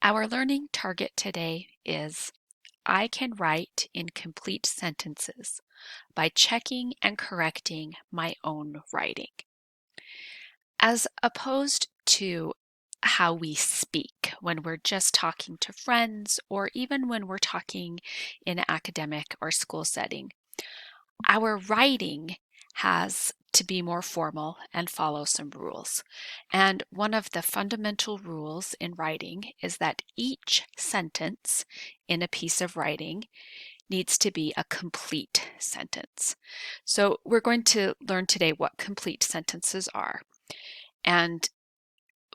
Our learning target today is I can write in complete sentences by checking and correcting my own writing. As opposed to how we speak when we're just talking to friends or even when we're talking in an academic or school setting, our writing has to be more formal and follow some rules. And one of the fundamental rules in writing is that each sentence in a piece of writing needs to be a complete sentence. So we're going to learn today what complete sentences are. And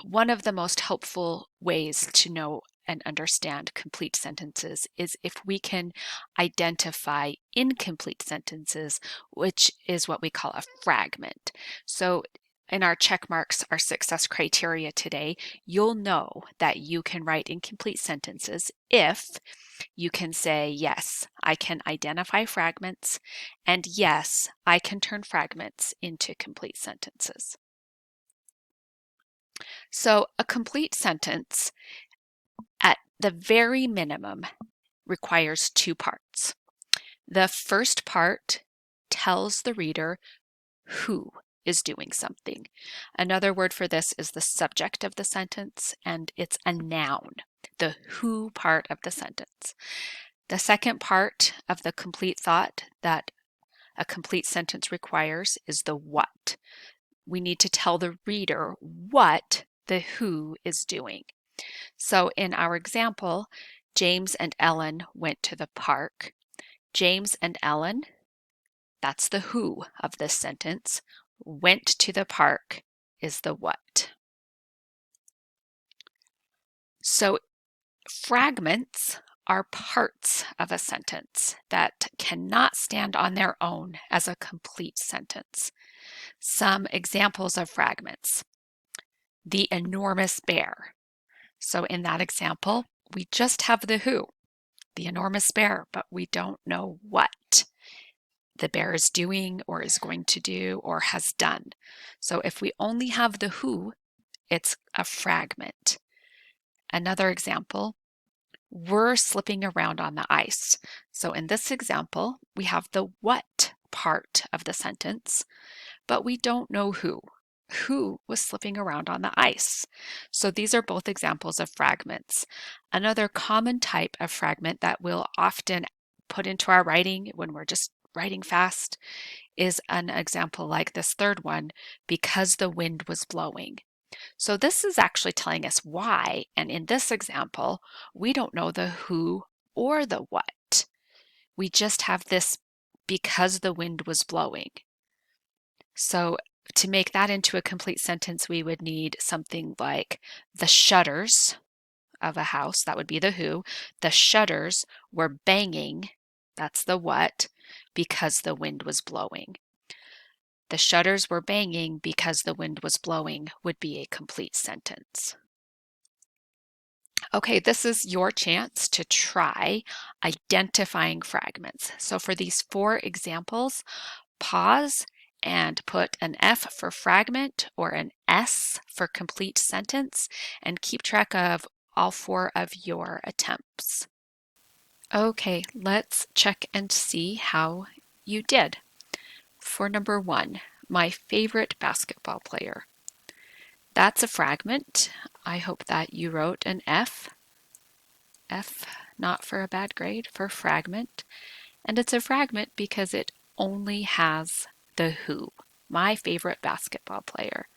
one of the most helpful ways to know and understand complete sentences is if we can identify incomplete sentences, which is what we call a fragment. So in our check marks, our success criteria today, you'll know that you can write incomplete sentences if you can say, yes, I can identify fragments, and yes, I can turn fragments into complete sentences. So a complete sentence, at the very minimum, requires two parts. The first part tells the reader who is doing something. Another word for this is the subject of the sentence, and it's a noun, the who part of the sentence. The second part of the complete thought that a complete sentence requires is the what. We need to tell the reader what the who is doing. So in our example, James and Ellen went to the park. James and Ellen, that's the who of this sentence. Went to the park is the what. So fragments are parts of a sentence that cannot stand on their own as a complete sentence. Some examples of fragments. The enormous bear. So in that example, we just have the who, the enormous bear, but we don't know what the bear is doing or is going to do or has done. So if we only have the who, it's a fragment. Another example, we're slipping around on the ice. So in this example, we have the what part of the sentence, but we don't know who. Who was slipping around on the ice? So these are both examples of fragments. Another common type of fragment that we'll often put into our writing when we're just writing fast is an example like this third one, because the wind was blowing. So this is actually telling us why, and in this example, we don't know the who or the what. We just have this because the wind was blowing. So to make that into a complete sentence, we would need something like the shutters of a house, that would be the who. The shutters were banging, that's the what, because the wind was blowing. The shutters were banging because the wind was blowing would be a complete sentence. Okay, this is your chance to try identifying fragments. So for these 4 examples, pause and put an F for fragment or an S for complete sentence, and keep track of all 4 of your attempts. Okay, let's check and see how you did. For number 1, my favorite basketball player. That's a fragment. I hope that you wrote an F. F, not for a bad grade, for fragment. And it's a fragment because it only has the who, my favorite basketball player.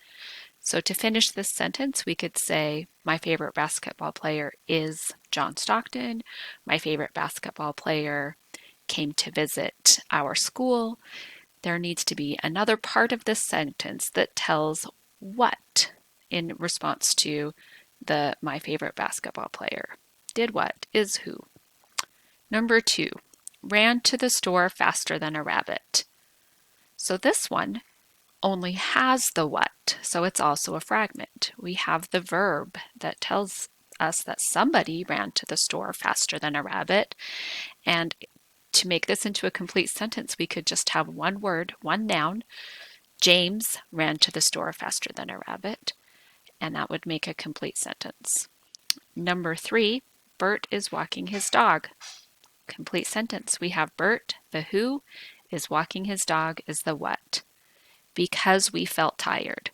So to finish this sentence, we could say, my favorite basketball player is John Stockton. My favorite basketball player came to visit our school. There needs to be another part of this sentence that tells what in response to the my favorite basketball player. Did what is who. Number 2, ran to the store faster than a rabbit. So this one only has the what, so it's also a fragment. We have the verb that tells us that somebody ran to the store faster than a rabbit, and to make this into a complete sentence, we could just have one word, one noun. James ran to the store faster than a rabbit, and that would make a complete sentence. Number 3, Bert is walking his dog. Complete sentence. We have Bert, the who, is walking his dog is the what. Because we felt tired.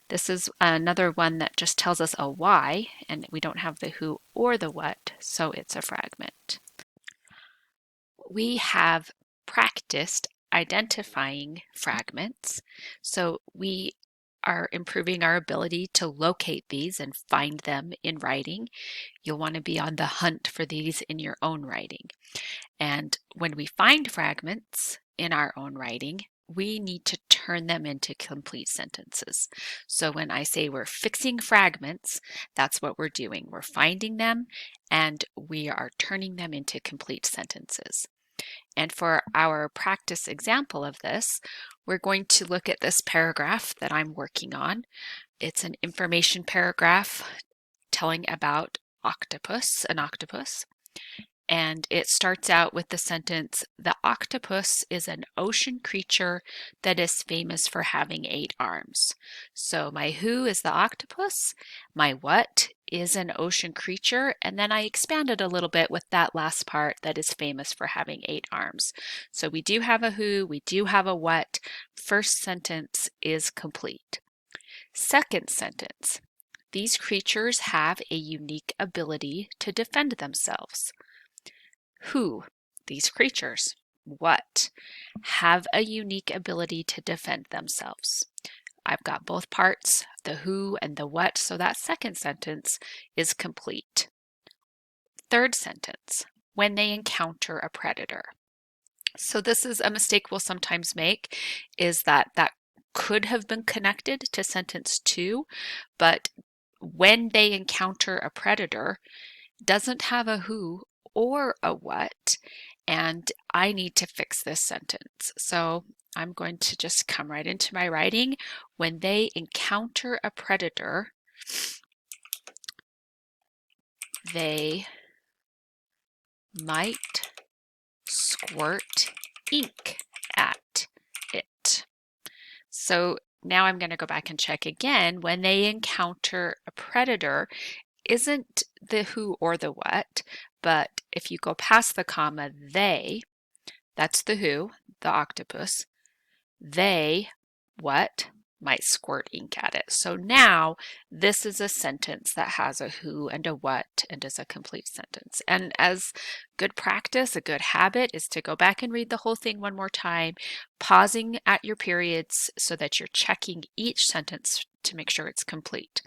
This is another one that just tells us a why, and we don't have the who or the what, so it's a fragment. We have practiced identifying fragments, so we are improving our ability to locate these and find them in writing. You'll want to be on the hunt for these in your own writing. And when we find fragments in our own writing, we need to turn them into complete sentences. So when I say we're fixing fragments, that's what we're doing. We're finding them and we are turning them into complete sentences. And for our practice example of this, we're going to look at this paragraph that I'm working on. It's an information paragraph telling about an octopus. And it starts out with the sentence, "The octopus is an ocean creature that is famous for having 8 arms." So my who is the octopus, my what is an ocean creature, and then I expanded a little bit with that last part that is famous for having 8 arms. So we do have a who, we do have a what. First sentence is complete. Second sentence, these creatures have a unique ability to defend themselves. Who, these creatures, what, have a unique ability to defend themselves. I've got both parts, the who and the what, so that second sentence is complete. Third sentence, when they encounter a predator. So this is a mistake we'll sometimes make, is that could have been connected to sentence 2, but when they encounter a predator doesn't have a who or a what, and I need to fix this sentence. So I'm going to just come right into my writing. When they encounter a predator, they might squirt ink at it. So now I'm going to go back and check again. When they encounter a predator isn't the who or the what, but if you go past the comma, they, that's the who, the octopus, they, what, might squirt ink at it. So now this is a sentence that has a who and a what and is a complete sentence. And as good practice, a good habit is to go back and read the whole thing one more time, pausing at your periods so that you're checking each sentence to make sure it's complete.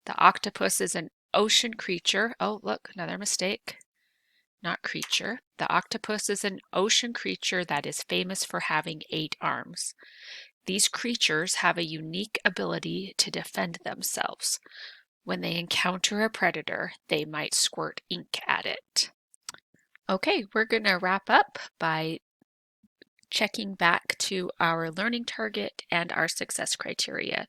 The octopus is an ocean creature. Oh, look, another mistake. Not creature. The octopus is an ocean creature that is famous for having 8 arms. These creatures have a unique ability to defend themselves. When they encounter a predator, they might squirt ink at it. Okay, we're going to wrap up by checking back to our learning target and our success criteria.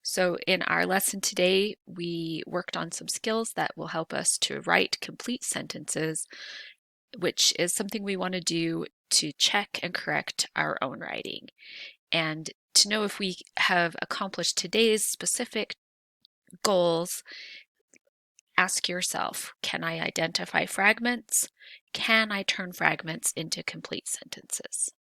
So in our lesson today, we worked on some skills that will help us to write complete sentences, which is something we want to do to check and correct our own writing. And to know if we have accomplished today's specific goals, ask yourself, can I identify fragments? Can I turn fragments into complete sentences?